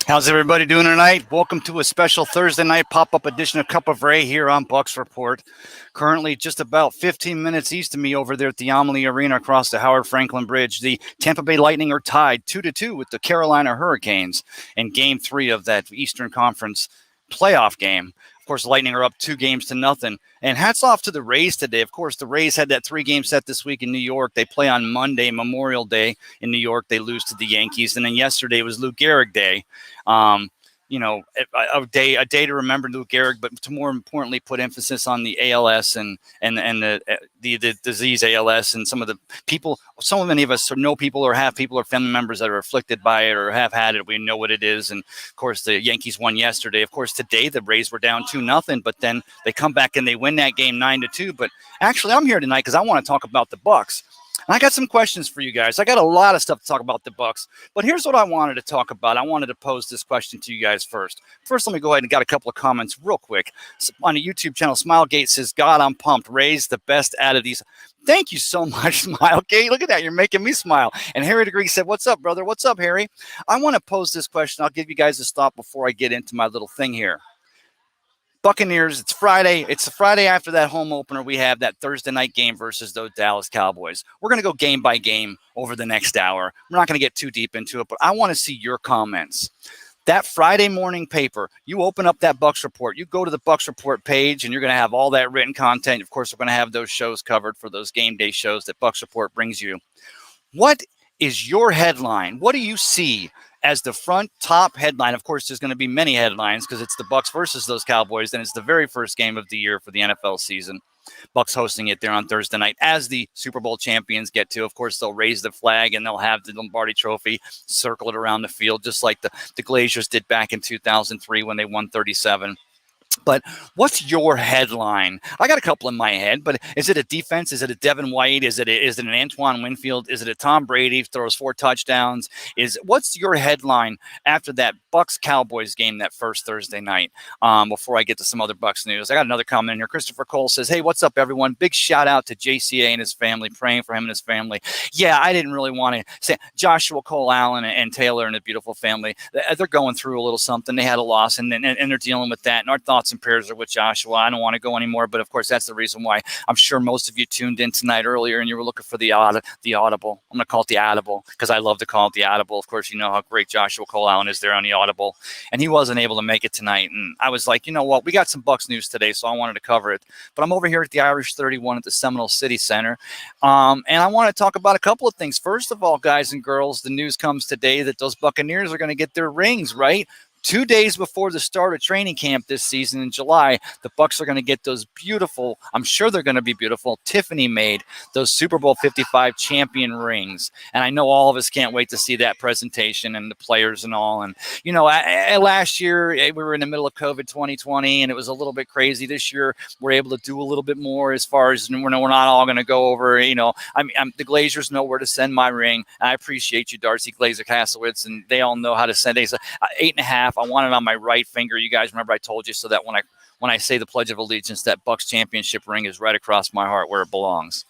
How's everybody doing tonight? Welcome to a special Thursday night pop-up edition of Cup of Ray here on Bucks Report. Currently just about 15 minutes east of me over there at the Amalie Arena across the Howard Franklin Bridge. The Tampa Bay Lightning are tied 2-2 with the Carolina Hurricanes in Game 3 of that Eastern Conference playoff game. Of course, the Lightning are up 2-0. And hats off to the Rays today. Of course, the Rays had that 3-game set this week in New York. They play on Monday, Memorial Day in New York. They lose to the Yankees. And then yesterday was Lou Gehrig Day. A day to remember Lou Gehrig, but to more importantly put emphasis on the ALS and the disease ALS, and some of the people, so many of us know people or have people or family members that are afflicted by it or have had it. We know what it is. And of course, the Yankees won yesterday. Of course, today the Rays were down 2-0, but then they come back and they win that game 9-2. But actually, I'm here tonight because I want to talk about the Bucks. And I got some questions for you guys. I got a lot of stuff to talk about the Bucks, but here's what I wanted to talk about. I wanted to pose this question to you guys first. First, let me go ahead and got a couple of comments real quick. On the YouTube channel, Smilegate says, God, I'm pumped. Raise the best out of these. Thank you so much, Smilegate. Look at that. You're making me smile. And Harry DeGree said, what's up, brother? What's up, Harry? I want to pose this question. I'll give you guys a stop before I get into my little thing here. Buccaneers, it's Friday. It's the Friday after that home opener. We have that Thursday night game versus those Dallas Cowboys. We're going to go game by game over the next hour. We're not going to get too deep into it, but I want to see your comments. That Friday morning paper, you open up that Bucks Report, you go to the Bucks Report page, and you're going to have all that written content. Of course, we're going to have those shows covered for those game day shows that Bucks Report brings you. What is your headline? What do you see as the front top headline? Of course, there's going to be many headlines because it's the Bucks versus those Cowboys, and it's the very first game of the year for the NFL season. Bucks hosting it there on Thursday night as the Super Bowl champions get to. Of course, they'll raise the flag and they'll have the Lombardi Trophy, circle it around the field, just like the Glaziers did back in 2003 when they won 37. But what's your headline? I got a couple in my head, but is it a defense? Is it a Devin White? Is it an Antoine Winfield? Is it a Tom Brady throws 4 touchdowns? What's your headline after that Bucks Cowboys game that first Thursday night? Before I get to some other Bucks news, I got another comment in here. Christopher Cole says, "Hey, what's up, everyone? Big shout out to JCA and his family. Praying for him and his family." Yeah, I didn't really want to say Joshua Cole Allen and Taylor and the beautiful family. They're going through a little something. They had a loss and they're dealing with that. And our thoughts and prayers are with Joshua. I don't want to go anymore, but of course that's the reason why I'm sure most of you tuned in tonight earlier and you were looking for the audible. I'm going to call it the audible because I love to call it the audible. Of course, you know how great Joshua Cole Allen is there on the audible, and he wasn't able to make it tonight. And I was like, you know what? We got some Bucks news today, so I wanted to cover it. But I'm over here at the Irish 31 at the Seminole City Center, and I want to talk about a couple of things. First of all, guys and girls, the news comes today that those Buccaneers are going to get their rings, right? 2 days before the start of training camp this season in July, the Bucks are going to get those beautiful, I'm sure they're going to be beautiful, Tiffany-made, those Super Bowl 55 champion rings. And I know all of us can't wait to see that presentation and the players and all. And, you know, last year we were in the middle of COVID 2020, and it was a little bit crazy. This year we're able to do a little bit more as far as we're not all going to go over, you know. The Glazers know where to send my ring. I appreciate you, Darcy Glazer Kaslowitz, and they all know how to send it. 8.5. I want it on my right finger. You guys remember I told you, so that when I say the Pledge of Allegiance, that Bucks championship ring is right across my heart where it belongs.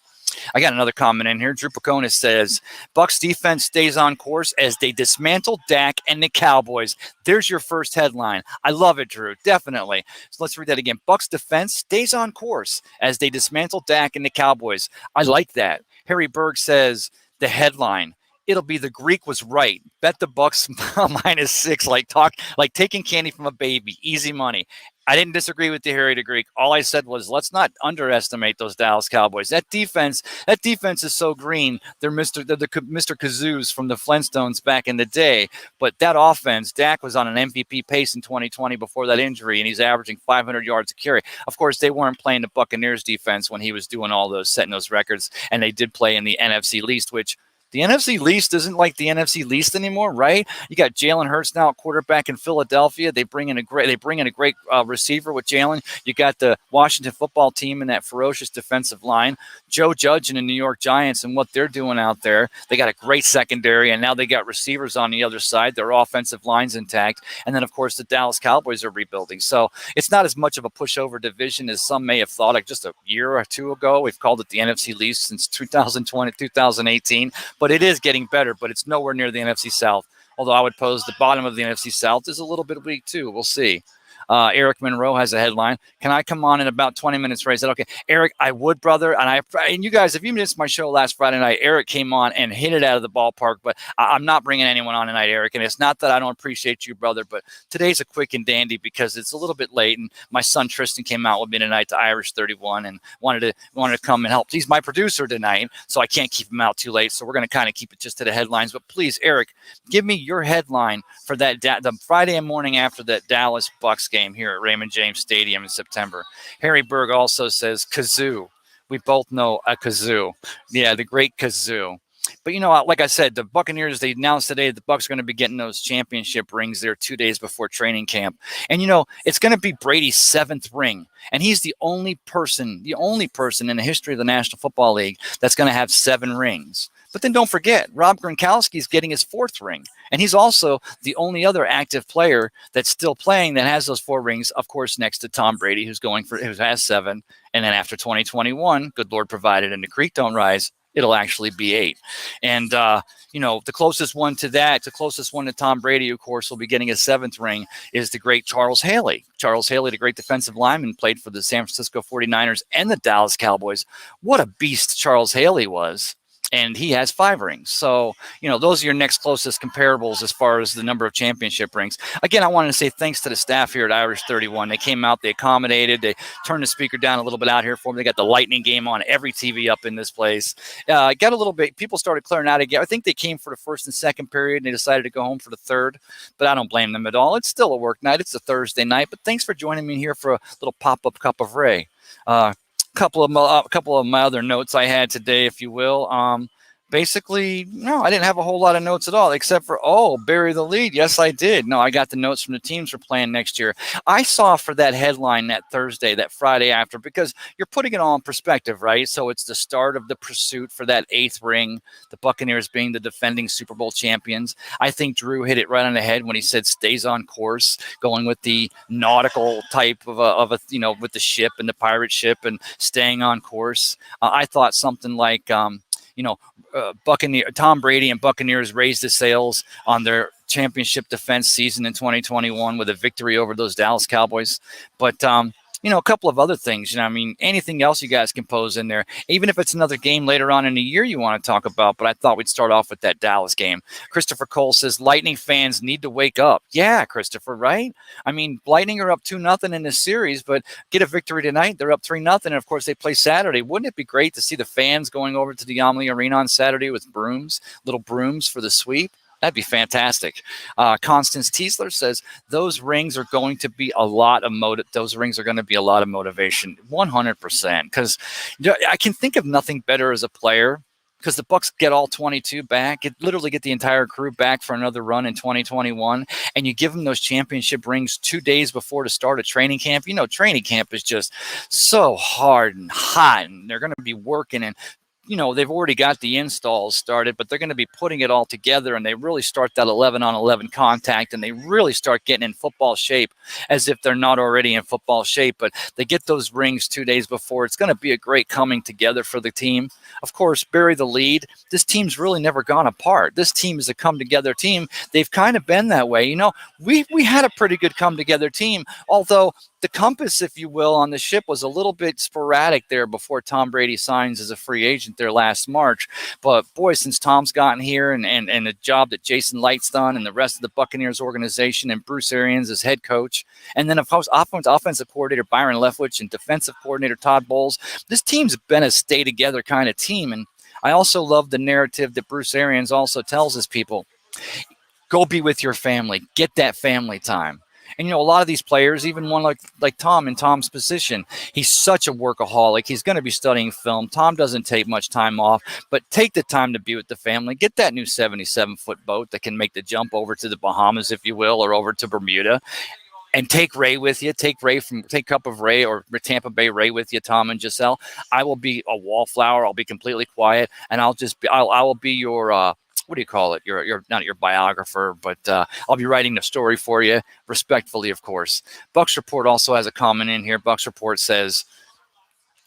I got another comment in here. Drew Paconis says, Bucks defense stays on course as they dismantle Dak and the Cowboys. There's your first headline. I love it, Drew. Definitely. So let's read that again. Bucks defense stays on course as they dismantle Dak and the Cowboys. I like that. Harry Berg says, the headline, it'll be the Greek was right. Bet the Bucks -6, like taking candy from a baby. Easy money. I didn't disagree with the Harry DeGree. All I said was, let's not underestimate those Dallas Cowboys. That defense is so green. They're the Mr. Kazoos from the Flintstones back in the day. But that offense, Dak was on an MVP pace in 2020 before that injury, and he's averaging 500 yards a carry. Of course, they weren't playing the Buccaneers defense when he was doing all those, setting those records, and they did play in the NFC least, which the NFC least isn't like the NFC least anymore, right? You got Jalen Hurts now at quarterback in Philadelphia. They bring in a great receiver with Jalen. You got the Washington football team in that ferocious defensive line. Joe Judge and the New York Giants and what they're doing out there. They got a great secondary, and now they got receivers on the other side. Their offensive line's intact. And then, of course, the Dallas Cowboys are rebuilding. So it's not as much of a pushover division as some may have thought. Like just a year or two ago, we've called it the NFC least since 2020, 2018. But it is getting better, but it's nowhere near the NFC South. Although I would pose the bottom of the NFC South is a little bit weak too. We'll see. Eric Monroe has a headline. Can I come on in about 20 minutes, Ray? I said, okay, Eric, I would, brother. And you guys, if you missed my show last Friday night, Eric came on and hit it out of the ballpark. But I'm not bringing anyone on tonight, Eric. And it's not that I don't appreciate you, brother, but today's a quick and dandy because it's a little bit late. And my son Tristan came out with me tonight to Irish 31 and wanted to come and help. He's my producer tonight, so I can't keep him out too late. So we're going to kind of keep it just to the headlines. But please, Eric, give me your headline for that the Friday morning after that Dallas Bucks game here at Raymond James Stadium in September. Harry Berg also says kazoo. We both know a kazoo. Yeah, the great kazoo. But, like I said, the Buccaneers, they announced today the Bucs are going to be getting those championship rings there 2 days before training camp. And, it's going to be Brady's 7th ring. And he's the only person in the history of the National Football League that's going to have 7 rings. But then don't forget, Rob Gronkowski is getting his 4th ring. And he's also the only other active player that's still playing that has those 4 rings, of course, next to Tom Brady, who has 7. And then after 2021, good Lord provided, and the creek don't rise, it'll actually be 8. And, the closest one to Tom Brady, of course, will be getting his 7th ring is the great Charles Haley. Charles Haley, the great defensive lineman, played for the San Francisco 49ers and the Dallas Cowboys. What a beast Charles Haley was. And he has 5 rings. So, those are your next closest comparables as far as the number of championship rings. Again, I wanted to say thanks to the staff here at Irish 31. They came out, they accommodated, they turned the speaker down a little bit out here for me. They got the Lightning game on every TV up in this place. Got a little bit, people started clearing out again. I think they came for the first and second period and they decided to go home for the third, but I don't blame them at all. It's still a work night. It's a Thursday night, but thanks for joining me here for a little pop-up cup of Ray. Couple of my other notes I had today, if you will. Basically, no, I didn't have a whole lot of notes at all, except for, bury the lead. Yes, I did. No, I got the notes from the teams we're playing next year. I saw for that headline that Thursday, that Friday after, because you're putting it all in perspective, right? So it's the start of the pursuit for that 8th ring, the Buccaneers being the defending Super Bowl champions. I think Drew hit it right on the head when he said stays on course, going with the nautical type of a with the ship and the pirate ship and staying on course. I thought something like, Tom Brady and Buccaneers raised the sails on their championship defense season in 2021 with a victory over those Dallas Cowboys. But, a couple of other things, anything else you guys can pose in there, even if it's another game later on in the year you want to talk about. But I thought we'd start off with that Dallas game. Christopher Cole says Lightning fans need to wake up. Yeah, Christopher, right? Lightning are up 2-0 in this series, but get a victory tonight. They're up 3-0. And of course, they play Saturday. Wouldn't it be great to see the fans going over to the Amalie Arena on Saturday with little brooms for the sweep? That'd be fantastic. Constance Teasler says those rings are going to be a lot of motivation, 100%. Because I can think of nothing better as a player. Because the Bucs get all 22 back, literally get the entire crew back for another run in 2021, and you give them those championship rings 2 days before the start of training camp. Training camp is just so hard and hot, and they're going to be working and they've already got the installs started, but they're going to be putting it all together, and they really start that 11-on-11 contact, and they really start getting in football shape as if they're not already in football shape. But they get those rings 2 days before. It's going to be a great coming together for the team. Of course, bury the lead. This team's really never gone apart. This team is a come-together team. They've kind of been that way. We had a pretty good come-together team, although the compass, if you will, on the ship was a little bit sporadic there before Tom Brady signs as a free agent there last March. But boy, since Tom's gotten here and the job that Jason Light's done and the rest of the Buccaneers organization and Bruce Arians as head coach, and then of course offensive coordinator Byron Leftwich and defensive coordinator Todd Bowles, this team's been a stay together kind of team. And I also love the narrative that Bruce Arians also tells his people. Go be with your family. Get that family time. And, a lot of these players, even one like Tom in Tom's position, he's such a workaholic. He's going to be studying film. Tom doesn't take much time off, but take the time to be with the family. Get that new 77-foot boat that can make the jump over to the Bahamas, if you will, or over to Bermuda. And take Ray with you. Take Cup of Ray or Tampa Bay Ray with you, Tom and Giselle. I will be a wallflower. I'll be completely quiet, and I will be your what do you call it? You're not your biographer, but I'll be writing the story for you, respectfully, of course. Bucks Report also has a comment in here. Bucks Report says,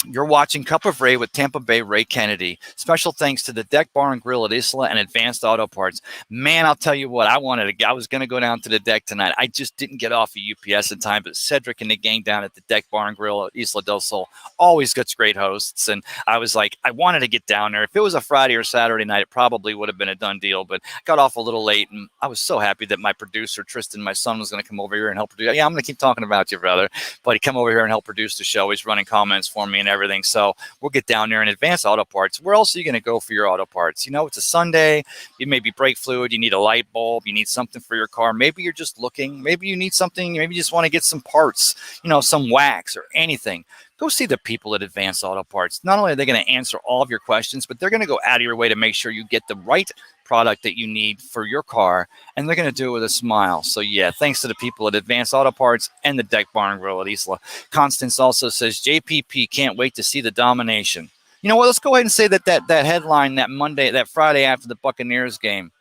You're watching Cup of Ray with Tampa Bay Ray Kennedy. Special thanks to the Deck Bar and Grill at Isla and Advanced Auto Parts. Man, I'll tell you what, I was going to go down to the deck tonight. I just didn't get off of UPS in time, but Cedric and the gang down at the Deck Bar and Grill at Isla del Sol always gets great hosts. And I was like, I wanted to get down there. If it was a Friday or Saturday night, it probably would have been a done deal, but I got off a little late, and I was so happy that my producer, Tristan, my son, was going to come over here and help produce. Yeah, I'm going to keep talking about you, brother. But he come over here and help produce the show. He's running comments for me and everything. So we'll get down there in Advanced Auto Parts. Where else are you going to go for your auto parts? You know, it's a Sunday. You maybe brake fluid. You need a light bulb. You need something for your car. Maybe you're just looking. Maybe you need something. Maybe you just want to get some parts, you know, some wax or anything. Go see the people at Advanced Auto Parts. Not only are they going to answer all of your questions, but they're going to go out of your way to make sure you get the right product that you need for your car, and they're going to do it with a smile. So yeah, thanks to the people at Advanced Auto Parts and the Deck Bar and Grill at Isla. Constance also says, JPP can't wait to see the domination. You know what? Let's go ahead and say that headline that Friday after the Buccaneers game.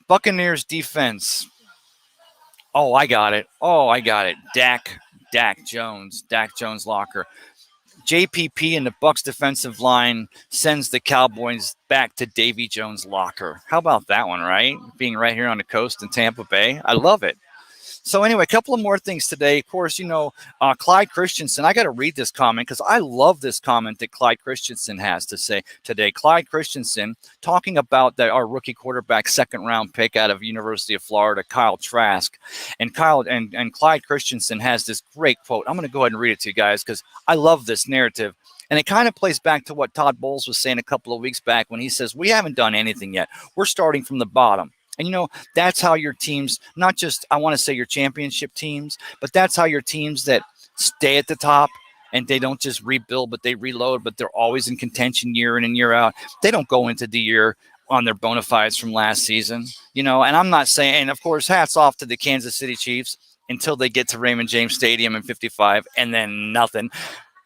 Buccaneers defense. Oh, I got it. Dak Jones locker. JPP and the Bucs defensive line sends the Cowboys back to Davy Jones' locker. How about that one, right? Being right here on the coast in Tampa Bay. I love it. So anyway, a couple of more things today. Of course, you know, Clyde Christensen. I got to read this comment because I love this comment that Clyde Christensen has to say today. Clyde Christensen talking about our rookie quarterback, second-round pick out of University of Florida, Kyle Trask. And Clyde Christensen has this great quote. I'm going to go ahead and read it to you guys because I love this narrative. And it kind of plays back to what Todd Bowles was saying a couple of weeks back when he says, we haven't done anything yet. We're starting from the bottom. And, you know, that's how your teams, not just, I want to say your championship teams, but that's how your teams that stay at the top and they don't just rebuild, but they reload, but they're always in contention year in and year out. They don't go into the year on their bona fides from last season, you know, and I'm not saying, and of course, hats off to the Kansas City Chiefs until they get to Raymond James Stadium in 55 and then nothing.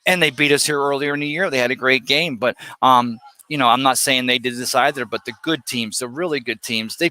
And they beat us here earlier in the year. They had a great game, but, you know, I'm not saying they did this either, but the good teams, the really good teams, they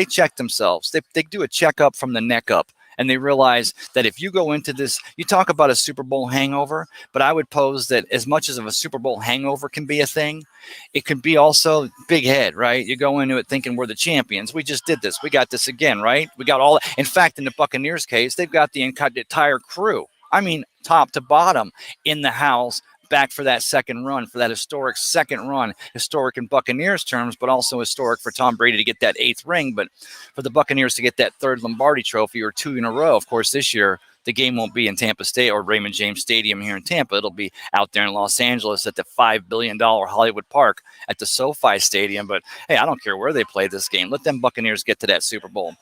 check themselves. They do a checkup from the neck up, and they realize that if you go into this, you talk about a Super Bowl hangover, but I would pose that as much as of a Super Bowl hangover can be a thing, it can be also big head, right? You go into it thinking we're the champions. We just did this. We got this again, right? We got all. In fact, in the Buccaneers case, they've got the entire crew. I mean, top to bottom in the house, back for that second run, for that historic second run, historic in Buccaneers terms, but also historic for Tom Brady to get that 8th ring, but for the Buccaneers to get that 3rd Lombardi trophy or 2 in a row. Of course, this year, the game won't be in Tampa State or Raymond James Stadium here in Tampa. It'll be out there in Los Angeles at the $5 billion Hollywood Park at the SoFi Stadium. But hey, I don't care where they play this game. Let them Buccaneers get to that Super Bowl.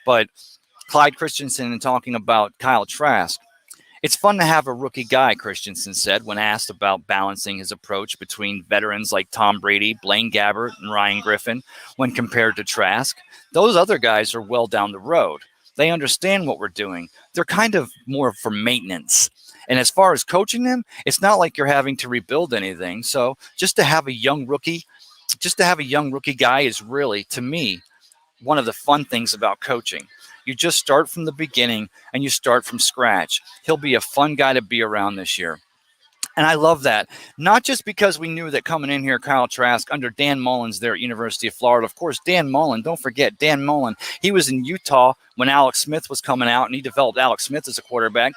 But Clyde Christensen talking about Kyle Trask. It's fun to have a rookie guy, Christensen said when asked about balancing his approach between veterans like Tom Brady, Blaine Gabbert, and Ryan Griffin when compared to Trask. Those other guys are well down the road. They understand what we're doing. They're kind of more for maintenance. And as far as coaching them, it's not like you're having to rebuild anything. So just to have a young rookie guy is really, to me, one of the fun things about coaching. You just start from the beginning and you start from scratch. He'll be a fun guy to be around this year. And I love that. Not just because we knew that coming in here, Kyle Trask under Dan Mullins there at University of Florida. Of course, Dan Mullen, don't forget Dan Mullen. He was in Utah when Alex Smith was coming out, and he developed Alex Smith as a quarterback.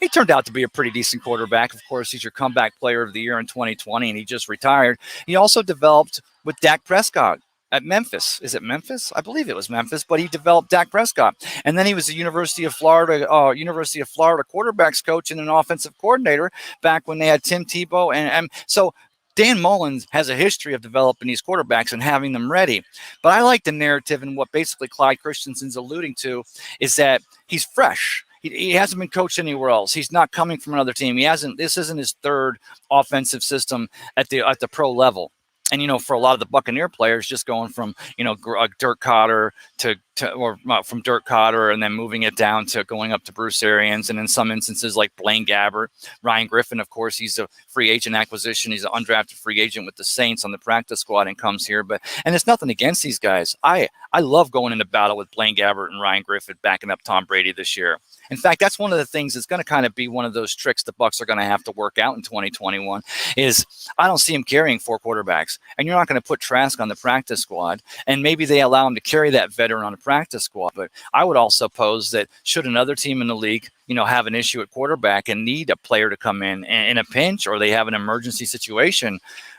He turned out to be a pretty decent quarterback. Of course, he's your comeback player of the year in 2020, and he just retired. He also developed with Dak Prescott at Memphis. Is it Memphis? I believe it was Memphis, but he developed Dak Prescott. And then he was a University of Florida quarterbacks coach and an offensive coordinator back when they had Tim Tebow. And so Dan Mullins has a history of developing these quarterbacks and having them ready. But I like the narrative, and what basically Clyde Christensen's alluding to is that he's fresh. He hasn't been coached anywhere else. He's not coming from another team. This isn't his 3rd offensive system at the pro level. And, you know, for a lot of the Buccaneer players, just going from, you know, Dirk Cotter to from Dirk Cotter, and then moving it down to going up to Bruce Arians, and in some instances like Blaine Gabbert, Ryan Griffin, of course, he's a free agent acquisition. He's an undrafted free agent with the Saints on the practice squad and comes here. And it's nothing against these guys. I love going into battle with Blaine Gabbert and Ryan Griffin backing up Tom Brady this year. In fact, that's one of the things that's going to kind of be one of those tricks the Bucs are going to have to work out in 2021 is I don't see him carrying 4 quarterbacks, and you're not going to put Trask on the practice squad, and maybe they allow him to carry that veteran on the practice squad. But I would also pose that should another team in the league, have an issue at quarterback and need a player to come in a pinch, or they have an emergency situation,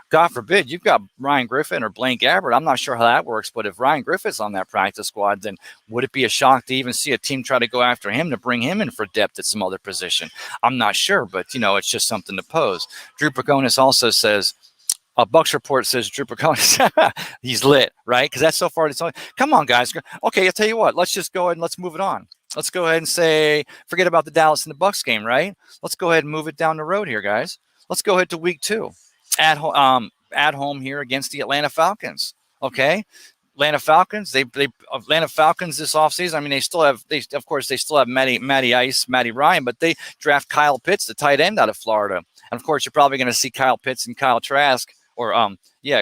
God forbid, you've got Ryan Griffin or Blaine Gabbert. I'm not sure how that works, but if Ryan Griffin's on that practice squad, then would it be a shock to even see a team try to go after him to bring him in for depth at some other position? I'm not sure, but, it's just something to pose. Drew Pagonis also says, a Bucs report says Drew Pagonis, he's lit, right? Because that's so far. Come on, guys. Okay, I'll tell you what. Let's just go ahead and let's move it on. Let's go ahead and say, forget about the Dallas and the Bucs game, right? Let's go ahead and move it down the road here, guys. Let's go ahead to week 2. At home here against the Atlanta Falcons. Okay, Atlanta Falcons. Atlanta Falcons this offseason. I mean, they still have Matty Ice, Matty Ryan, but they draft Kyle Pitts, the tight end out of Florida. And of course, you're probably going to see Kyle Pitts and Kyle Trask, or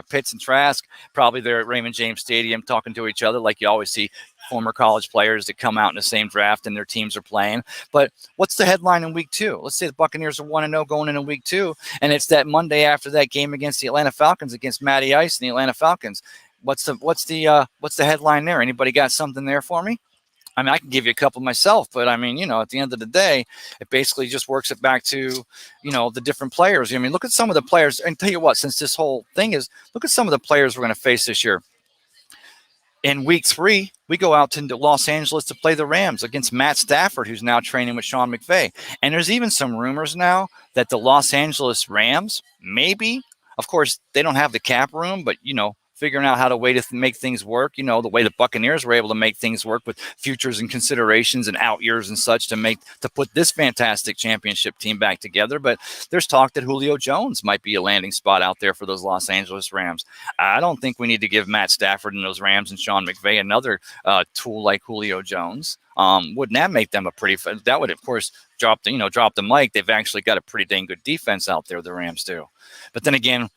Pitts and Trask, probably there at Raymond James Stadium talking to each other like you always see former college players that come out in the same draft and their teams are playing. But what's the headline in week 2? Let's say the Buccaneers are 1-0 going into week 2, and it's that Monday after that game against the Atlanta Falcons, against Matty Ice and the Atlanta Falcons. What's the headline there? Anybody got something there for me? I mean, I can give you a couple myself, but I mean, at the end of the day, it basically just works it back to, the different players. I mean, look at some of the players, and tell you what, since this whole thing is, look at some of the players we're going to face this year. In week 3, we go out to Los Angeles to play the Rams against Matt Stafford, who's now training with Sean McVay. And there's even some rumors now that the Los Angeles Rams, maybe, of course, they don't have the cap room, but, figuring out how to make things work, the way the Buccaneers were able to make things work with futures and considerations and out years and such to put this fantastic championship team back together. But there's talk that Julio Jones might be a landing spot out there for those Los Angeles Rams. I don't think we need to give Matt Stafford and those Rams and Sean McVay another tool like Julio Jones. Wouldn't that make them that would, of course, drop the mic. They've actually got a pretty dang good defense out there, the Rams do. But then again,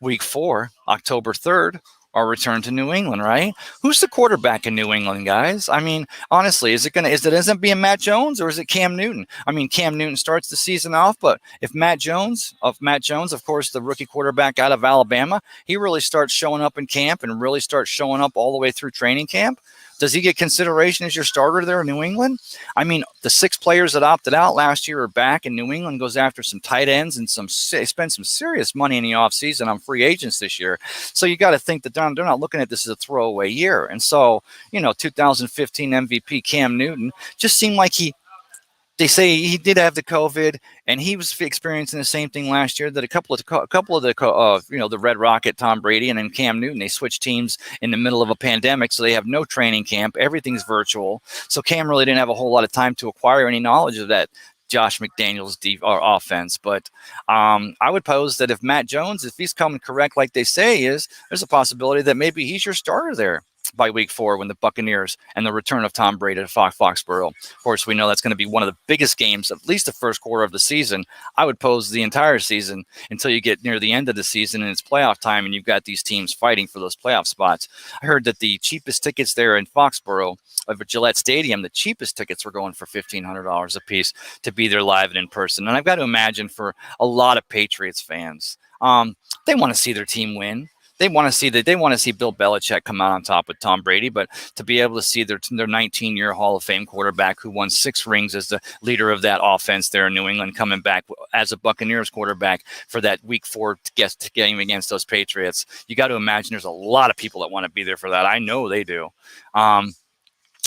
week 4, October 3rd, our return to New England, right? Who's the quarterback in New England, guys? I mean, honestly, is it being Matt Jones or is it Cam Newton? I mean, Cam Newton starts the season off, but if Matt Jones, of course, the rookie quarterback out of Alabama, he really starts showing up in camp and really starts showing up all the way through training camp, does he get consideration as your starter there in New England? I mean, the 6 players that opted out last year are back, and New England goes after some tight ends and they spend some serious money in the offseason on free agents this year. So you got to think that they're not looking at this as a throwaway year. And so, 2015 MVP Cam Newton just seemed like they say he did have the COVID, and he was experiencing the same thing last year that a couple of the Red Rocket, Tom Brady, and then Cam Newton, they switched teams in the middle of a pandemic, so they have no training camp. Everything's virtual. So Cam really didn't have a whole lot of time to acquire any knowledge of that Josh McDaniels offense. But I would pose that if Matt Jones, if he's coming correct like they say he is, there's a possibility that maybe he's your starter there by week 4 when the Buccaneers and the return of Tom Brady to Foxborough. Of course, we know that's going to be one of the biggest games, at least the first quarter of the season. I would pose the entire season until you get near the end of the season and it's playoff time and you've got these teams fighting for those playoff spots. I heard that the cheapest tickets there in Foxborough of Gillette Stadium, the cheapest tickets were going for $1,500 a piece to be there live and in person. And I've got to imagine for a lot of Patriots fans, they want to see their team win. They want to see Bill Belichick come out on top with Tom Brady, but to be able to see their 19-year Hall of Fame quarterback who won 6 rings as the leader of that offense there in New England coming back as a Buccaneers quarterback for that week 4 game against those Patriots, you got to imagine there's a lot of people that want to be there for that. I know they do.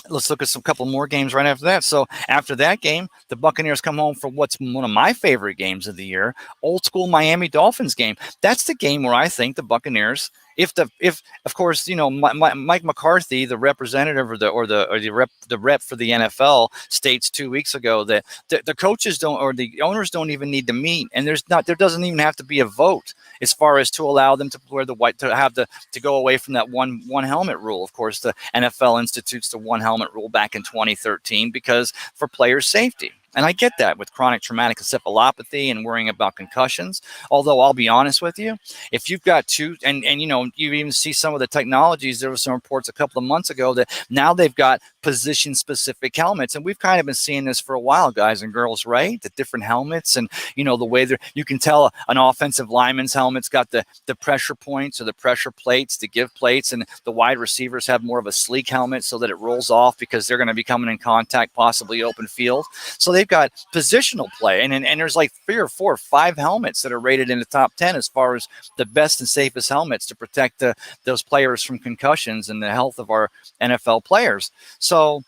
Let's look at some couple more games right after that. So after that game, the Buccaneers come home for what's one of my favorite games of the year, old school Miami Dolphins game. That's the game where I think the Buccaneers, if of course, Mike McCarthy, the representative or the rep for the NFL, states 2 weeks ago that the coaches don't, or the owners don't even need to meet, and there doesn't even have to be a vote as far as to allow them to wear the white, to go away from that one helmet rule. Of course, the NFL institutes the one helmet rule back in 2013 because for player safety. And I get that with chronic traumatic encephalopathy and worrying about concussions. Although I'll be honest with you, if you've got two, and you even see some of the technologies. There were some reports a couple of months ago that now they've got position specific helmets, and we've kind of been seeing this for a while, guys and girls, right? The different helmets, and the way you can tell an offensive lineman's helmet's got the pressure points or the pressure plates, the give plates, and the wide receivers have more of a sleek helmet so that it rolls off because they're going to be coming in contact, possibly open field. So they've got positional play, and there's like 3 or 4 or 5 helmets that are rated in the top 10 as far as the best and safest helmets to protect those players from concussions and the health of our NFL players. So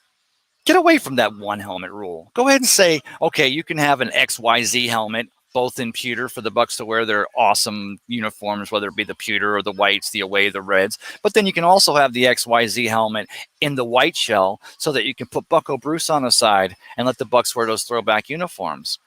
get away from that one helmet rule. Go ahead and say, okay, you can have an XYZ helmet, both in pewter for the Bucs to wear their awesome uniforms, whether it be the pewter or the whites, the away, the reds. But then you can also have the XYZ helmet in the white shell so that you can put Bucko Bruce on the side and let the Bucs wear those throwback uniforms.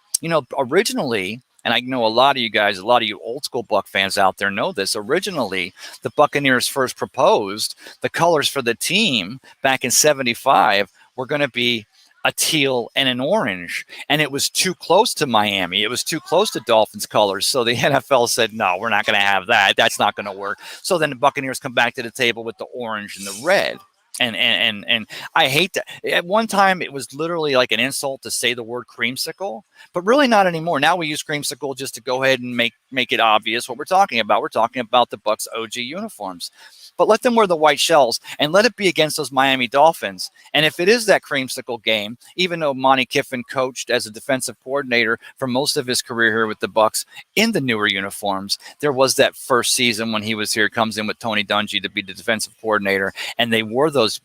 Originally, and I know a lot of you guys, a lot of you old school Buck fans out there know this. Originally, the Buccaneers first proposed the colors for the team back in '75 were going to be a teal and an orange, and it was too close to Miami. It was too close to Dolphins colors. So the NFL said, no, we're not going to have that. That's not going to work. So then the Buccaneers come back to the table with the orange and the red. And I hate that. At one time, it was literally like an insult to say the word creamsicle, but really not anymore. Now we use creamsicle just to go ahead and make it obvious what we're talking about. We're talking about the Bucs OG uniforms. But let them wear the white shells and let it be against those Miami Dolphins. And if it is that creamsicle game, even though Monty Kiffin coached as a defensive coordinator for most of his career here with the Bucs in the newer uniforms, there was that first season when he was here, comes in with Tony Dungy to be the defensive coordinator, and they wore those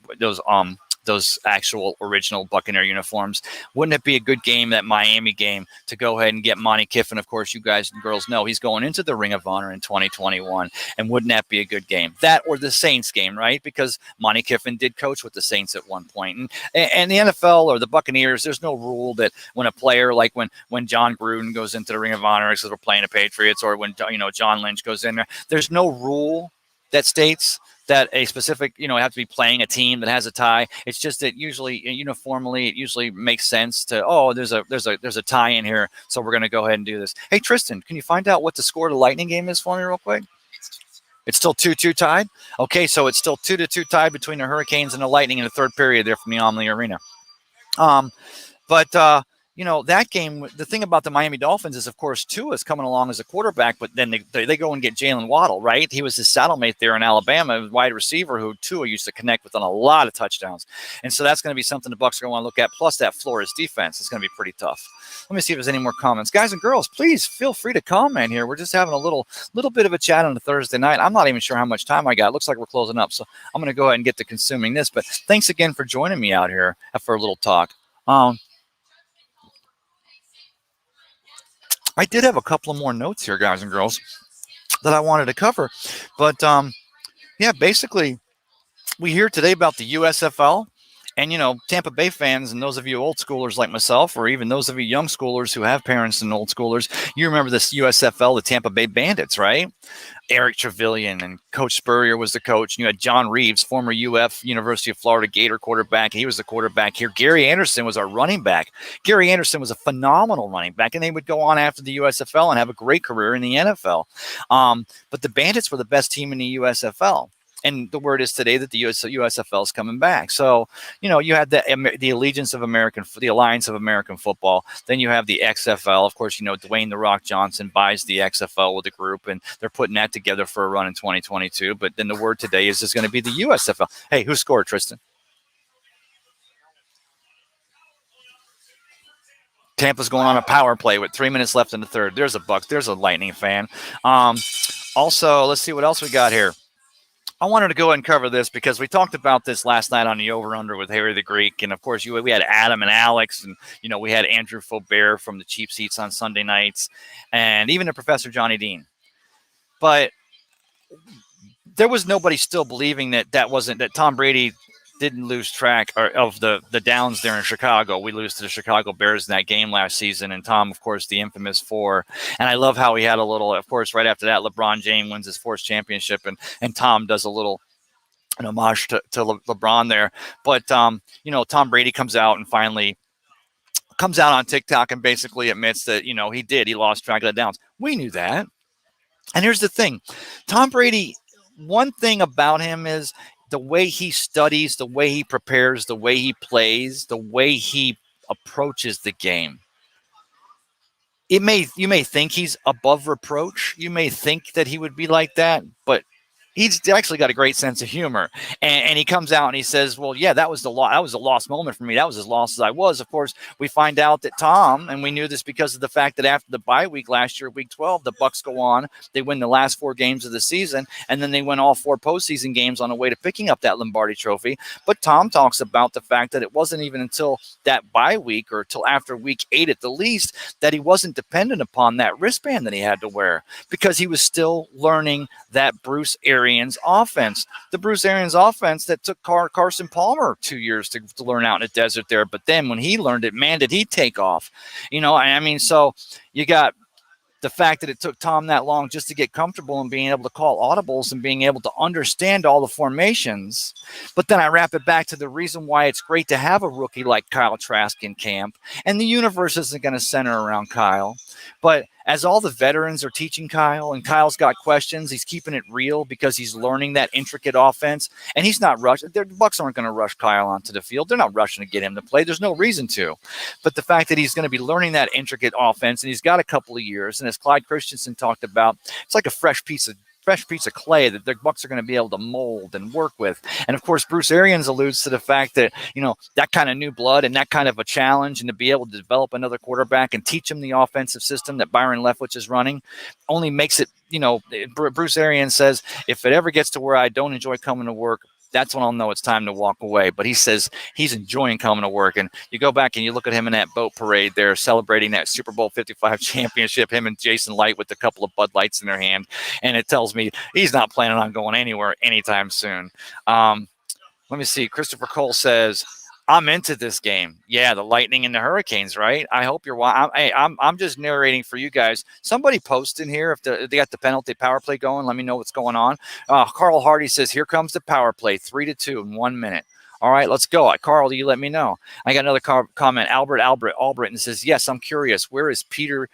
actual original Buccaneer uniforms. Wouldn't it be a good game, that Miami game, to go ahead and get Monty Kiffin? Of course, you guys and girls know he's going into the Ring of Honor in 2021. And wouldn't that be a good game? That or the Saints game, right? Because Monty Kiffin did coach with the Saints at one point. And the NFL or the Buccaneers, there's no rule that when a player, like when John Gruden goes into the Ring of Honor because we're playing the Patriots, or when John Lynch goes in there, there's no rule that states that a specific, have to be playing a team that has a tie. It's just that usually, uniformly, it usually makes sense to, there's a tie in here, so we're going to go ahead and do this. Hey, Tristan, can you find out what the score of the Lightning game is for me real quick? It's still 2-2 tied? Okay, so it's still 2-2 tied between the Hurricanes and the Lightning in the third period there from the Omni Arena. That game, the thing about the Miami Dolphins is, of course, Tua is coming along as a quarterback, but then they go and get Jalen Waddle, right? He was his saddlemate there in Alabama, wide receiver, who Tua used to connect with on a lot of touchdowns. And so that's going to be something the Bucs are going to want to look at. Plus that Flores defense is going to be pretty tough. Let me see if there's any more comments. Guys and girls, please feel free to comment here. We're just having a little bit of a chat on a Thursday night. I'm not even sure how much time I got. It looks like we're closing up, so I'm going to go ahead and get to consuming this. But thanks again for joining me out here for a little talk. I did have a couple of more notes here, guys and girls, that I wanted to cover. But, basically, we hear today about the USFL. And, Tampa Bay fans and those of you old schoolers like myself, or even those of you young schoolers who have parents and old schoolers, you remember this USFL, the Tampa Bay Bandits, right? Eric Trevelyan and Coach Spurrier was the coach. And you had John Reeves, former University of Florida Gator quarterback. He was the quarterback here. Gary Anderson was our running back. Gary Anderson was a phenomenal running back, and they would go on after the USFL and have a great career in the NFL. But the Bandits were the best team in the USFL. And the word is today that the USFL is coming back. So, you had the Alliance of American Football. Then you have the XFL. Of course, Dwayne "The Rock" Johnson buys the XFL with a group, and they're putting that together for a run in 2022. But then the word today is going to be the USFL. Hey, who scored, Tristan? Tampa's going on a power play with 3 minutes left in the third. There's a Bucs. There's a Lightning fan. Also, let's see what else we got here. I wanted to go ahead and cover this because we talked about this last night on the Over-Under with Harry the Greek. And, of course, we had Adam and Alex, and, we had Andrew Faubert from the Cheap Seats on Sunday nights, and even the Professor Johnny Dean. But there was nobody still believing that Tom Brady didn't lose track of the downs there in Chicago. We lose to the Chicago Bears in that game last season, and Tom, of course, the infamous four. And I love how he had a little, of course, right after that, LeBron James wins his fourth championship, and Tom does a little an homage to LeBron there. But Tom Brady comes out and finally comes out on TikTok and basically admits that he lost track of the downs. We knew that. And here's the thing, Tom Brady. One thing about him is the way he studies, the way he prepares, the way he plays, the way he approaches the game. You may think he's above reproach. You may think that he would be like that, but he's actually got a great sense of humor. And he comes out and he says, well, yeah, that was a lost moment for me. That was as lost as I was. Of course, we find out that Tom, and we knew this because of the fact that after the bye week last year, week 12, the Bucs go on, they win the last 4 games of the season, and then they win all 4 postseason games on the way to picking up that Lombardi trophy. But Tom talks about the fact that it wasn't even until that bye week or till after week 8 at the least that he wasn't dependent upon that wristband that he had to wear, because he was still learning that Bruce Arians offense, the Bruce Arians offense that took Carson Palmer 2 years to learn out in the desert there. But then when he learned it, man, did he take off. So you got the fact that it took Tom that long just to get comfortable and being able to call audibles and being able to understand all the formations. But then I wrap it back to the reason why it's great to have a rookie like Kyle Trask in camp. And the universe isn't going to center around Kyle. But as all the veterans are teaching Kyle, and Kyle's got questions, he's keeping it real because he's learning that intricate offense. And he's not rushing. The Bucs aren't going to rush Kyle onto the field. They're not rushing to get him to play. There's no reason to. But the fact that he's going to be learning that intricate offense, and he's got a couple of years, and as Clyde Christensen talked about, it's like a fresh piece of clay that the Bucs are going to be able to mold and work with. And of course, Bruce Arians alludes to the fact that, that kind of new blood and that kind of a challenge, and to be able to develop another quarterback and teach him the offensive system that Byron Leftwich is running only makes it, Bruce Arians says, if it ever gets to where I don't enjoy coming to work, that's when I'll know it's time to walk away. But he says he's enjoying coming to work. And you go back and you look at him in that boat parade there, celebrating that Super Bowl 55 championship, him and Jason Light with a couple of Bud Lights in their hand. And it tells me he's not planning on going anywhere anytime soon. Let me see. Christopher Cole says, I'm into this game. Yeah, the Lightning and the Hurricanes, right? I hope you're. I'm just narrating for you guys. Somebody post in here if they got the penalty power play going. Let me know what's going on. Carl Hardy says, "Here comes the power play, 3-2 in 1 minute." All right, let's go. Carl, you let me know. I got another comment. Albert Albritton says, "Yes, I'm curious. Where is Peter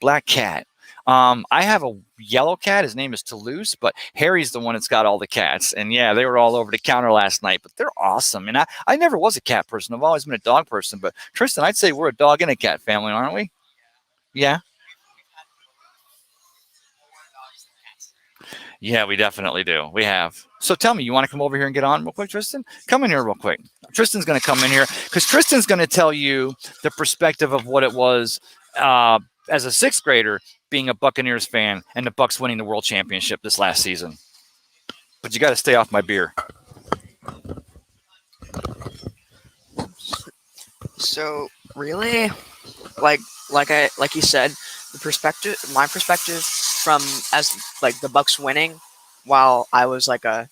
Black Cat?" I have a yellow cat. His name is Toulouse, but Harry's the one that's got all the cats. And yeah, they were all over the counter last night, but they're awesome. And I never was a cat person. I've always been a dog person. But Tristan, I'd say we're a dog and a cat family, aren't we? Yeah. Yeah, we definitely do. We have. So tell me, you want to come over here and get on real quick, Tristan? Come in here real quick. Tristan's going to come in here because Tristan's going to tell you the perspective of what it was as a 6th grader being a Buccaneers fan and the Bucs winning the World Championship this last season. But you got to stay off my beer. So really, like you said, my perspective from as like the Bucs winning, while I was like I'm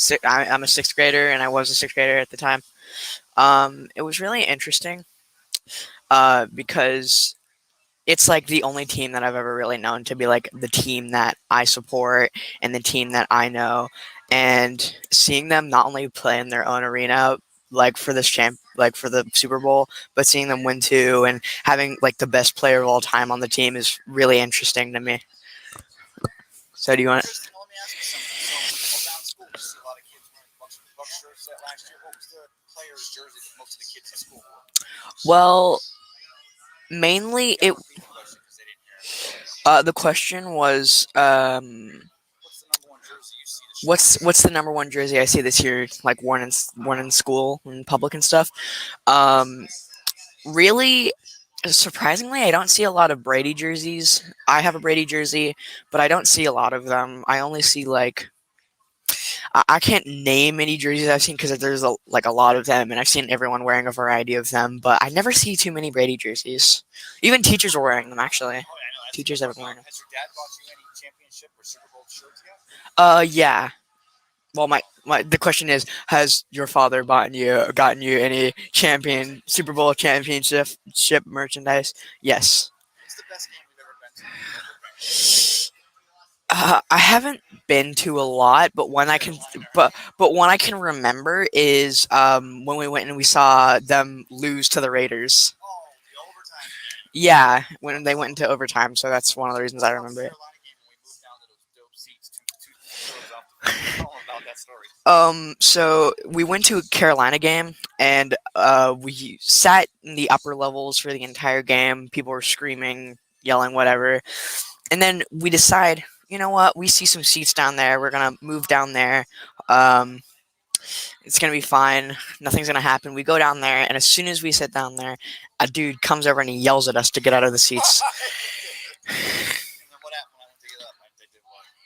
a 6th grader and I was a 6th grader at the time. It was really interesting because it's like the only team that I've ever really known to be like the team that I support and the team that I know, and seeing them not only play in their own arena, like for this for the Super Bowl, but seeing them win too and having like the best player of all time on the team is really interesting to me. So do you want to? Well, mainly it. The question was, what's the number one jersey I see this year, like worn in school and public and stuff. Really, surprisingly, I don't see a lot of Brady jerseys. I have a Brady jersey, but I don't see a lot of them. I only see like. I can't name any jerseys I've seen because there's a lot of them, and I've seen everyone wearing a variety of them. But I never see too many Brady jerseys. Even teachers are wearing them, actually. teachers ever learn. Has your dad bought you any championship or Super Bowl shirts yet? Yeah. Well, the question is, has your father gotten you any Super Bowl championship merchandise? Yes. What's the best game you've ever been to? I haven't been to a lot, but one I can, but one I can remember is when we went and we saw them lose to the Raiders. Oh, the overtime game. Yeah, when they went into overtime, so that's one of the reasons I remember it. So we went to a Carolina game, and we sat in the upper levels for the entire game. People were screaming, yelling, whatever. And then we decide, you know what? We see some seats down there. We're gonna move down there. It's gonna be fine. Nothing's gonna happen. We go down there, and as soon as we sit down there, a dude comes over and he yells at us to get out of the seats.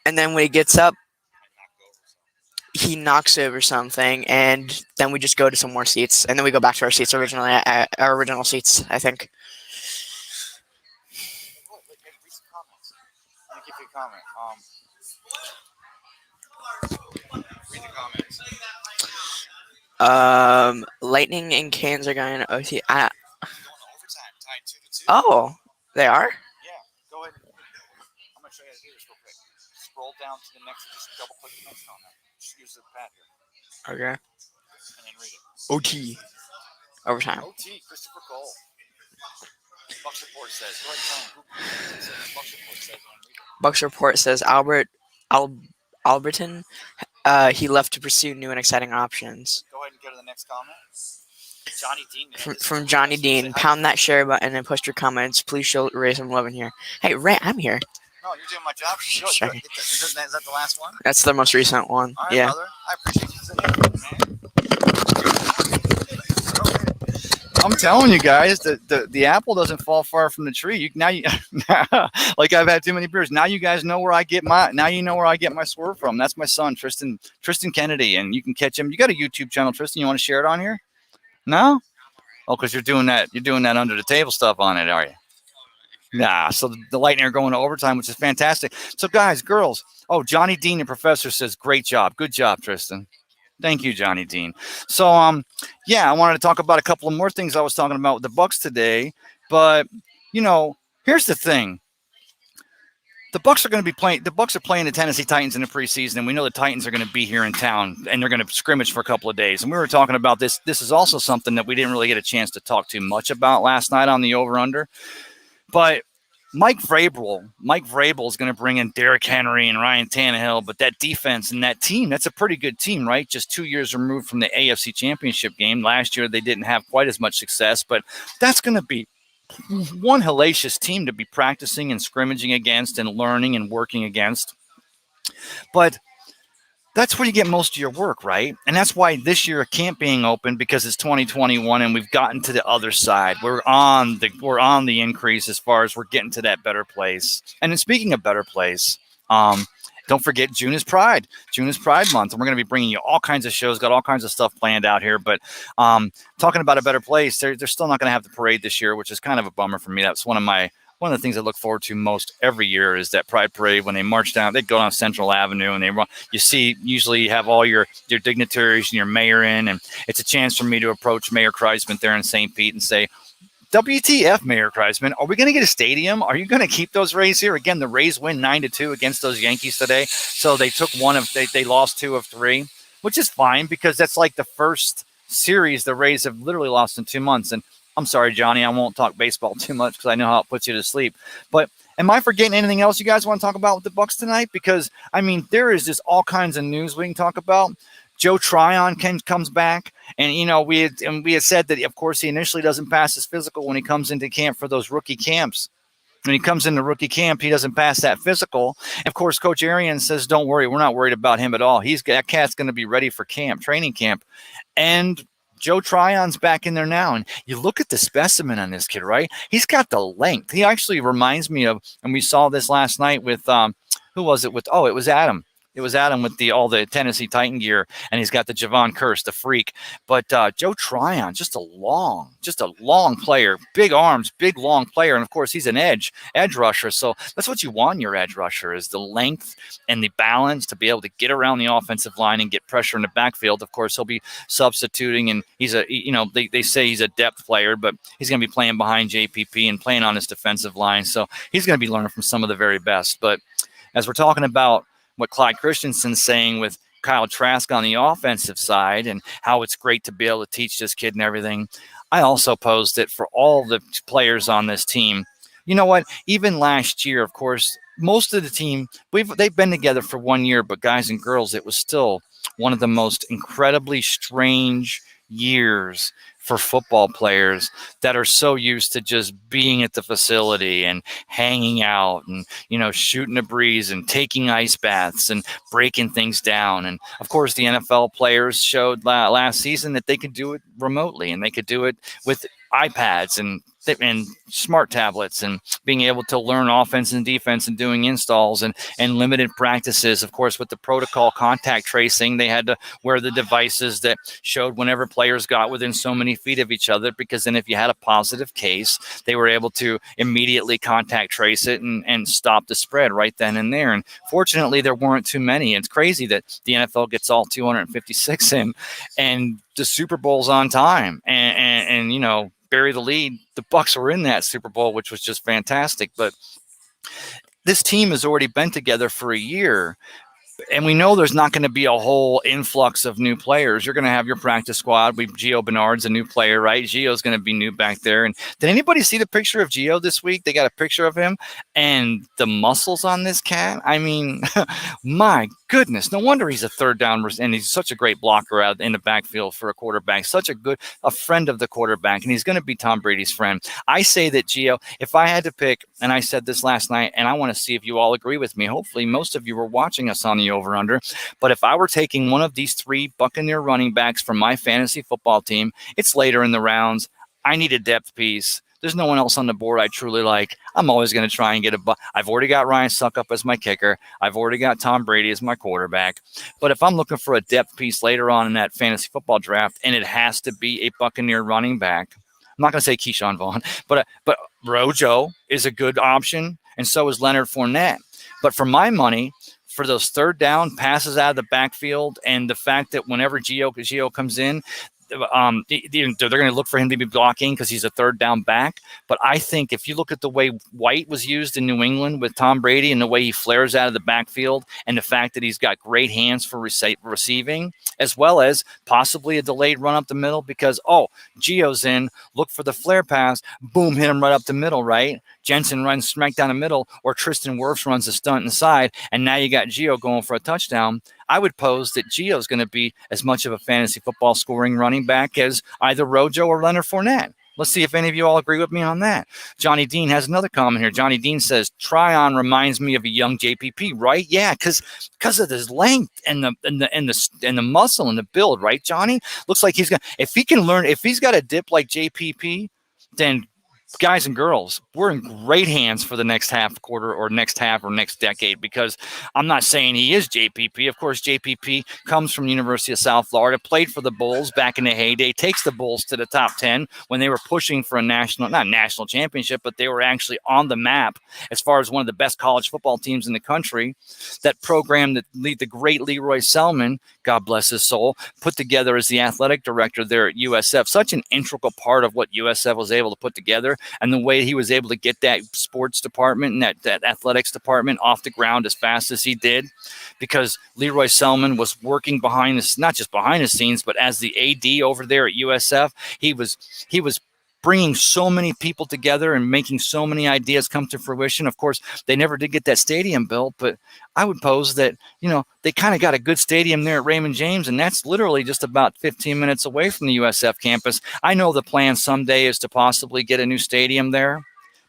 And then when he gets up, he knocks over something, and then we just go to some more seats, and then we go back to our seats originally, our original seats, I think. Let me give you a comment. Read the comments. Lightning and Canes are going to OT. Going to overtime, tied 2-2. Oh, they are? Yeah, go ahead. I'm going to show you how to do this real quick. Scroll down to the next, just double click the next on that. Just use the pad here. Okay. And then read it. OT. Overtime. OT, Christopher Cole. Bucks Report says, go ahead and tell him who says. Bucks Report says, Bucks Report says Alberton, he left to pursue new and exciting options. Go ahead and go to the next comment. Johnny Dean. From Johnny Dean, pound that share button and post your comments. Please show Ray some love in here. Hey, Ray, I'm here. No, you're doing my job. Sorry. Is that the last one? That's the most recent one. All right, Yeah. brother. I appreciate you saying that, man. I'm telling you guys, the apple doesn't fall far from the tree. Like I've had too many beers. Now you guys know where I get my. Now you know where I get my swerve from. That's my son, Tristan Kennedy, and you can catch him. You got a YouTube channel, Tristan? You want to share it on here? No? Oh, because you're doing that under the table stuff on it, are you? Nah. So the Lightning are going to overtime, which is fantastic. So guys, girls. Oh, Johnny Dean, the professor, says, "Great job, good job, Tristan." Thank you, Johnny Dean. So, yeah, I wanted to talk about a couple of more things I was talking about with the Bucks today. But, here's the thing. The Bucks are going to be playing. The Bucks are playing the Tennessee Titans in the preseason, and we know the Titans are going to be here in town, and they're going to scrimmage for a couple of days. And we were talking about this. This is also something that we didn't really get a chance to talk too much about last night on the over/under. But Mike Vrabel is going to bring in Derrick Henry and Ryan Tannehill, but that defense and that team, that's a pretty good team, right? Just 2 years removed from the AFC Championship game. Last year, they didn't have quite as much success, but that's going to be one hellacious team to be practicing and scrimmaging against and learning and working against. But that's where you get most of your work, right? And that's why this year camp being open, because it's 2021 and we've gotten to the other side. We're on the increase as far as we're getting to that better place. And then speaking of better place, don't forget June is Pride. June is Pride Month, and we're going to be bringing you all kinds of shows, got all kinds of stuff planned out here. But talking about a better place, they're still not going to have the parade this year, which is kind of a bummer for me. That's one of the things I look forward to most every year is that Pride Parade. When they march down, they go down Central Avenue and they run. Usually you have all your dignitaries and your mayor in, and it's a chance for me to approach Mayor Kreisman there in St. Pete and say, WTF, Mayor Kreisman, are we going to get a stadium? Are you going to keep those Rays here? Again, the Rays win 9-2 against those Yankees today. So they took they lost 2 of 3, which is fine because that's like the first series the Rays have literally lost in 2 months. And I'm sorry, Johnny, I won't talk baseball too much because I know how it puts you to sleep. But am I forgetting anything else you guys want to talk about with the Bucks tonight? Because, I mean, there is just all kinds of news we can talk about. Joe Tryon comes back, and we had said that of course he initially doesn't pass his physical when he comes into camp for those rookie camps. When he comes into rookie camp, he doesn't pass that physical. Of course, Coach Arians says, "Don't worry, we're not worried about him at all. That cat's going to be ready for training camp," and Joe Tryon's back in there now, and you look at the specimen on this kid, right? He's got the length. He actually reminds me of, and we saw this last night with who was it with? Oh, it was Adam. It was Adam with all the Tennessee Titan gear, and he's got the Javon Curse, the freak. But Joe Tryon, just a long player, big arms, big long player, and of course he's an edge rusher. So that's what you want in your edge rusher, is the length and the balance to be able to get around the offensive line and get pressure in the backfield. Of course, he'll be substituting, and he's they say he's a depth player, but he's going to be playing behind JPP and playing on his defensive line. So he's going to be learning from some of the very best. But as we're talking about what Clyde Christensen's saying with Kyle Trask on the offensive side and how it's great to be able to teach this kid and everything, I also posed it for all the players on this team. You know what? Even last year, of course, most of the team, they've been together for 1 year, but guys and girls, it was still one of the most incredibly strange years for football players that are so used to just being at the facility and hanging out and, shooting the breeze and taking ice baths and breaking things down. And of course, the NFL players showed last season that they could do it remotely, and they could do it with iPads and smart tablets, and being able to learn offense and defense and doing installs and limited practices. Of course, with the protocol contact tracing, they had to wear the devices that showed whenever players got within so many feet of each other, because then if you had a positive case, they were able to immediately contact trace it and stop the spread right then and there. And fortunately, there weren't too many. It's crazy that the NFL gets all 256 in, and the Super Bowl's on time, and bury the lead. The Bucs were in that Super Bowl, which was just fantastic. But this team has already been together for a year, and we know there's not going to be a whole influx of new players. You're going to have your practice squad. Gio Bernard's a new player, right? Gio's going to be new back there. And did anybody see the picture of Gio this week? They got a picture of him and the muscles on this cat. I mean, my goodness, no wonder he's a third down, and he's such a great blocker out in the backfield for a quarterback, such a friend of the quarterback, and he's going to be Tom Brady's friend. I say that Gio, if I had to pick, and I said this last night, and I want to see if you all agree with me. Hopefully most of you were watching us on the over-under, but if I were taking one of these three Buccaneer running backs from my fantasy football team, it's later in the rounds. I need a depth piece. There's no one else on the board I truly like. I'm always going to try and get I've already got Ryan Suckup as my kicker. I've already got Tom Brady as my quarterback. But if I'm looking for a depth piece later on in that fantasy football draft, and it has to be a Buccaneer running back, I'm not going to say Keyshawn Vaughn, but Rojo is a good option, and so is Leonard Fournette. But for my money, for those third down passes out of the backfield, and the fact that whenever Gio comes in, they're going to look for him to be blocking because he's a third down back. But I think if you look at the way White was used in New England with Tom Brady, and the way he flares out of the backfield, and the fact that he's got great hands for receiving, as well as possibly a delayed run up the middle, because, Gio's in, look for the flare pass, boom, hit him right up the middle, right? Jensen runs smack down the middle, or Tristan Wirfs runs a stunt inside, and now you got Gio going for a touchdown. I would pose that Gio's going to be as much of a fantasy football scoring running back as either Rojo or Leonard Fournette. Let's see if any of you all agree with me on that. Johnny Dean has another comment here. Johnny Dean says, Tryon reminds me of a young JPP, right? Yeah, because of his length and the muscle and the build, right, Johnny? Looks like he's if he's got a dip like JPP, then guys and girls, we're in great hands for the next half quarter or next half or next decade, because I'm not saying he is JPP. Of course, JPP comes from the University of South Florida, played for the Bulls back in the heyday, takes the Bulls to the top 10 when they were pushing for a not national championship, but they were actually on the map as far as one of the best college football teams in the country. That program that the great Leroy Selman, God bless his soul, put together as the athletic director there at USF. Such an integral part of what USF was able to put together, and the way he was able to get that sports department and that athletics department off the ground as fast as he did, because Leroy Selman was working not just behind the scenes, but as the AD over there at USF. He was bringing so many people together and making so many ideas come to fruition. Of course, they never did get that stadium built, but I would pose that, they kind of got a good stadium there at Raymond James, and that's literally just about 15 minutes away from the USF campus. I know the plan someday is to possibly get a new stadium there,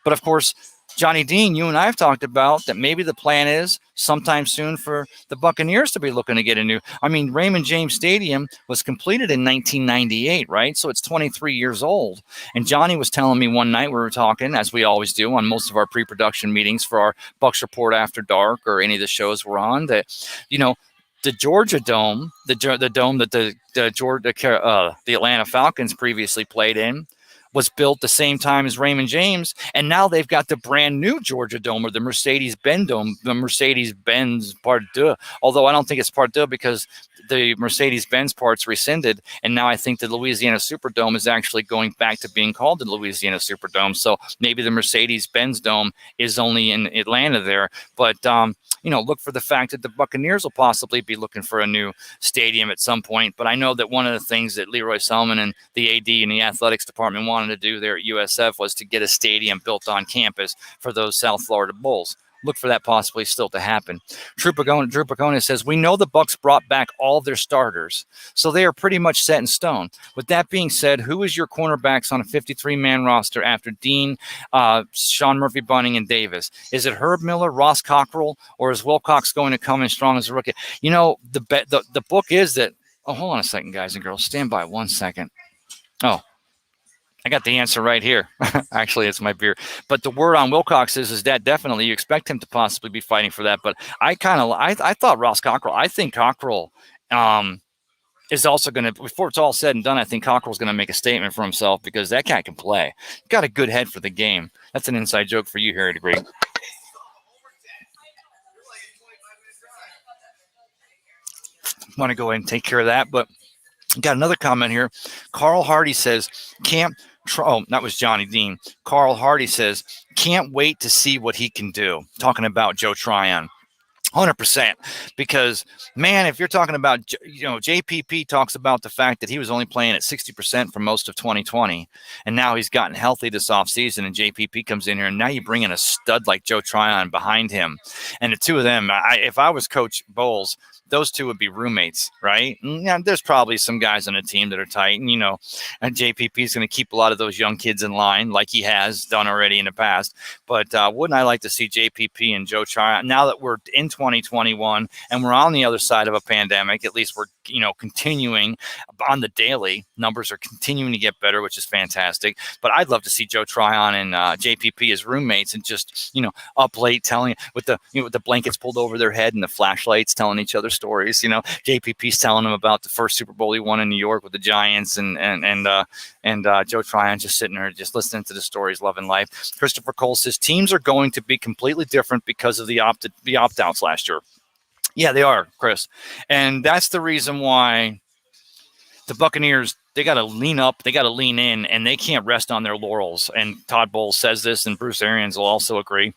but of course, Johnny Dean, you and I have talked about that maybe the plan is sometime soon for the Buccaneers to be looking to get a new. I mean, Raymond James Stadium was completed in 1998, right? So it's 23 years old. And Johnny was telling me one night we were talking, as we always do on most of our pre-production meetings for our Bucks Report After Dark or any of the shows we're on, that, you know, the Georgia Dome, the dome that the Atlanta Falcons previously played in, was built the same time as Raymond James, and now they've got the brand new Georgia Dome, or the Mercedes-Benz Dome, the Mercedes-Benz Part Deux. Although I don't think it's Part Deux because the Mercedes-Benz part's rescinded, and now I think the Louisiana Superdome is actually going back to being called the Louisiana Superdome. So maybe the Mercedes-Benz Dome is only in Atlanta there, but look for the fact that the Buccaneers will possibly be looking for a new stadium at some point. But I know that one of the things that Leroy Selman and the AD and the athletics department wanted to do there at USF was to get a stadium built on campus for those South Florida Bulls. Look for that possibly still to happen. Drew Pagona says, we know the Bucks brought back all of their starters, so they are pretty much set in stone. With that being said, who is your cornerbacks on a 53-man roster after Dean, Sean Murphy-Bunting, and Davis? Is it Herb Miller, Ross Cockrell, or is Wilcox going to come in strong as a rookie? You know, the book is that – oh, hold on a second, guys and girls. Stand by 1 second. Oh, I got the answer right here. Actually, it's my beer. But the word on Wilcox is that definitely you expect him to possibly be fighting for that. But I thought Ross Cockrell. I think Cockrell is also going to, before it's all said and done, I think Cockrell's going to make a statement for himself because that guy can play. Got a good head for the game. That's an inside joke for you, Harry Degree. Want to go ahead and take care of that, but got another comment here. Carl Hardy says, that was Johnny Dean. Carl Hardy says, can't wait to see what he can do. Talking about Joe Tryon. 100%. Because, man, if you're talking about, JPP talks about the fact that he was only playing at 60% for most of 2020, and now he's gotten healthy this offseason, and JPP comes in here, and now you bring in a stud like Joe Tryon behind him. And the two of them, if I was Coach Bowles, those two would be roommates, right? Yeah, there's probably some guys on the team that are tight, and and JPP is going to keep a lot of those young kids in line, like he has done already in the past. But wouldn't I like to see JPP and Joe Tryon now that we're in 2021 and we're on the other side of a pandemic? At least we're continuing on the daily. Numbers are continuing to get better, which is fantastic. But I'd love to see Joe Tryon and JPP as roommates and just up late telling with the blankets pulled over their head and the flashlights telling each other stories. JPP's telling them about the first Super Bowl he won in New York with the Giants, and Joe Tryon just sitting there just listening to the stories, loving life. Christopher Cole says teams are going to be completely different because of the opt-outs last year. Yeah, they are, Chris. And that's the reason why the Buccaneers, they got to lean up, they got to lean in, and they can't rest on their laurels. And Todd Bowles says this, and Bruce Arians will also agree.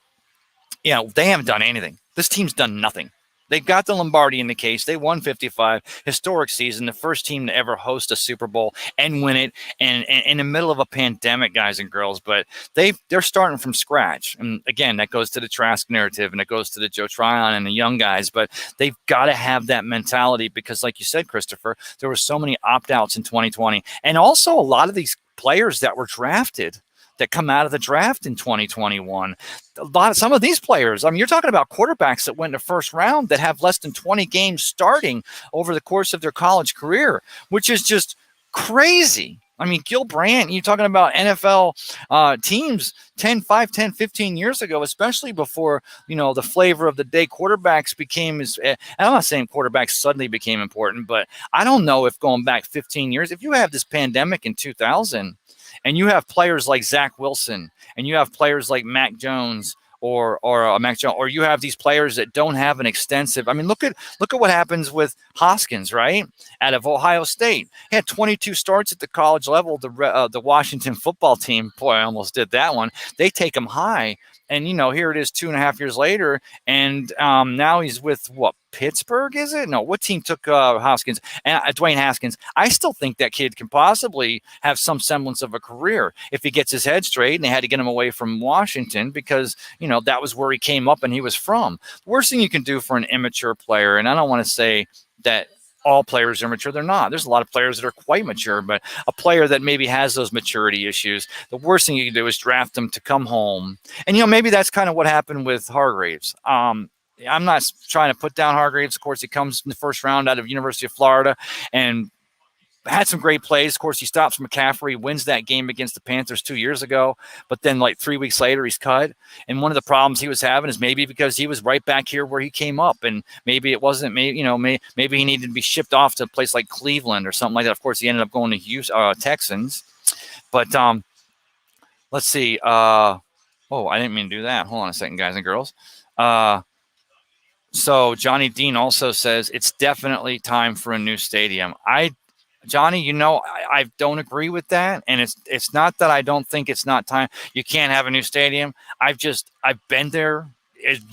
They haven't done anything. This team's done nothing. They got the Lombardi in the case. They won 55, historic season, the first team to ever host a Super Bowl and win it, and in the middle of a pandemic, guys and girls. But they're starting from scratch. And again, that goes to the Trask narrative, and it goes to the Joe Tryon and the young guys. But they've got to have that mentality because, like you said, Christopher, there were so many opt-outs in 2020. And also a lot of these players that were drafted that come out of the draft in 2021. Some of these players, you're talking about quarterbacks that went in the first round that have less than 20 games starting over the course of their college career, which is just crazy. Gil Brandt, you're talking about NFL teams 10, 15 years ago, especially before, the flavor of the day quarterbacks became I'm not saying quarterbacks suddenly became important, but I don't know if going back 15 years, if you have this pandemic in 2000, and you have players like Zach Wilson, and you have players like Mac Jones or Mac Jones, or you have these players that don't have an extensive. Look at what happens with Hoskins, right? Out of Ohio State, he had 22 starts at the college level. The Washington football team, boy, I almost did that one. They take him high. And, here it is 2.5 years later. And now he's with Pittsburgh, is it? No, what team took Hoskins? Dwayne Haskins. I still think that kid can possibly have some semblance of a career if he gets his head straight. And they had to get him away from Washington because, that was where he came up and he was from. The worst thing you can do for an immature player, and I don't want to say that all players are mature. They're not. There's a lot of players that are quite mature, but a player that maybe has those maturity issues, the worst thing you can do is draft them to come home. And, maybe that's kind of what happened with Hargraves. I'm not trying to put down Hargraves. Of course, he comes in the first round out of University of Florida and had some great plays. Of course, he stops McCaffrey, wins that game against the Panthers 2 years ago. But then, like 3 weeks later, he's cut. And one of the problems he was having is maybe because he was right back here where he came up, and maybe it wasn't. Maybe he needed to be shipped off to a place like Cleveland or something like that. Of course, he ended up going to Houston, Texans. But let's see. I didn't mean to do that. Hold on a second, guys and girls. So Johnny Dean also says it's definitely time for a new stadium. Johnny, I don't agree with that, and it's not that I don't think it's not time. You can't have a new stadium. I've been there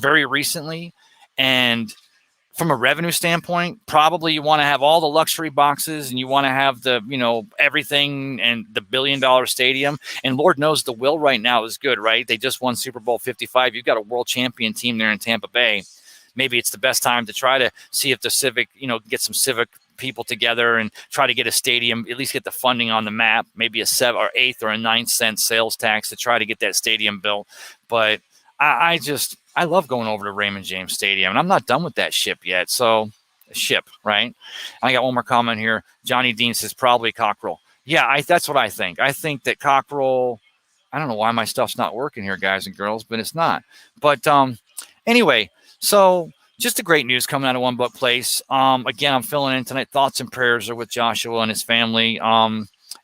very recently, and from a revenue standpoint, probably you want to have all the luxury boxes, and you want to have the everything and the $1 billion stadium. And Lord knows the will right now is good, right? They just won Super Bowl 55. You've got a world champion team there in Tampa Bay. Maybe it's the best time to try to see if the Civic, get some Civic people together and try to get a stadium, at least get the funding on the map, maybe a 7th or 8th or a 9-cent sales tax to try to get that stadium built. But I love going over to Raymond James Stadium, and I'm not done with that ship yet. So right? I got one more comment here. Johnny Dean says probably Cockrell. Yeah, that's what I think. I think that Cockrell, I don't know why my stuff's not working here, guys and girls, but it's not. But anyway, so just a great news coming out of One Buck Place. Again, I'm filling in tonight. Thoughts and prayers are with Joshua and his family.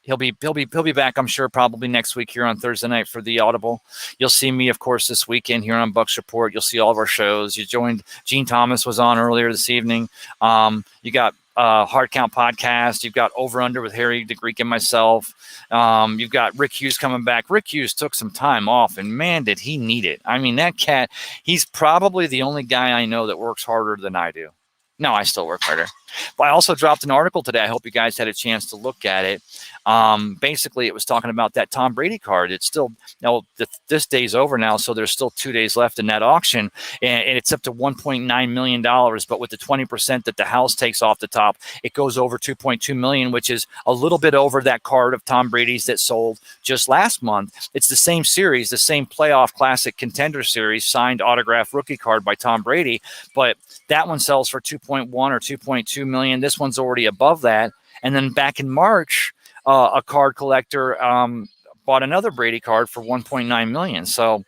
He'll be back, I'm sure, probably next week here on Thursday night for the Audible. You'll see me, of course, this weekend here on Bucks Report. You'll see all of our shows. You joined. Gene Thomas was on earlier this evening. You got Hard Count Podcast. You've got Over Under with Harry the Greek and myself. You've got Rick Hughes coming back. Rick Hughes took some time off, and man, did he need it. I mean, that cat, he's probably the only guy I know that works harder than I do. No, I still work harder. But I also dropped an article today. I hope you guys had a chance to look at it. Basically, it was talking about that Tom Brady card. It's still, this day's over now, so there's still 2 days left in that auction, and it's up to $1.9 million. But with the 20% that the house takes off the top, it goes over $2.2 million, which is a little bit over that card of Tom Brady's that sold just last month. It's the same series, the same playoff classic contender series, signed autograph rookie card by Tom Brady, but that one sells for 2.1 or 2.2 million. This one's already above that. And then back in March, a card collector bought another Brady card for 1.9 million. So,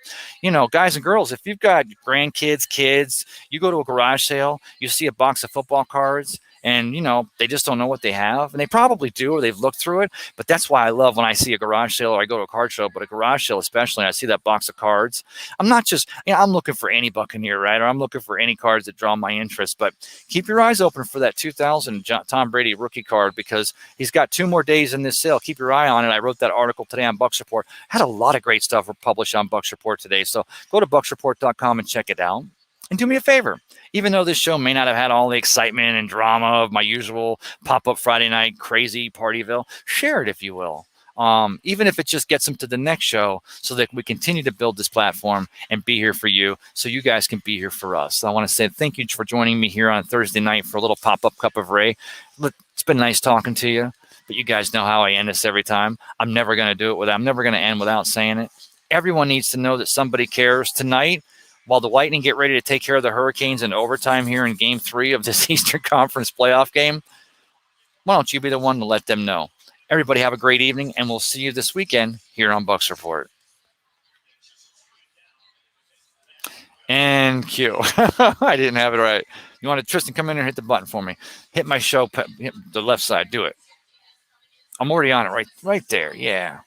guys and girls, if you've got grandkids, kids, you go to a garage sale, you see a box of football cards, and, they just don't know what they have. And they probably do, or they've looked through it. But that's why I love when I see a garage sale or I go to a card show, but a garage sale especially, I see that box of cards. I'm not just, I'm looking for any Buccaneer, right? Or I'm looking for any cards that draw my interest. But keep your eyes open for that 2000 Tom Brady rookie card, because he's got 2 more days in this sale. Keep your eye on it. I wrote that article today on Bucks Report. Had a lot of great stuff published on Bucks Report today. So go to bucksreport.com and check it out. And do me a favor, even though this show may not have had all the excitement and drama of my usual pop-up Friday night crazy Partyville, share it if you will. Even if it just gets them to the next show, so that we continue to build this platform and be here for you, so you guys can be here for us. So I want to say thank you for joining me here on Thursday night for a little pop-up cup of Ray. Look, it's been nice talking to you, but you guys know how I end this every time. I'm never going to end without saying it. Everyone needs to know that somebody cares. Tonight, while the Lightning get ready to take care of the Hurricanes in overtime here in Game 3 of this Eastern Conference playoff game, why don't you be the one to let them know? Everybody have a great evening, and we'll see you this weekend here on Bucks Report. And cue. I didn't have it right. You want to, Tristan, come in and hit the button for me. Hit my show, hit the left side. Do it. I'm already on it right there. Yeah.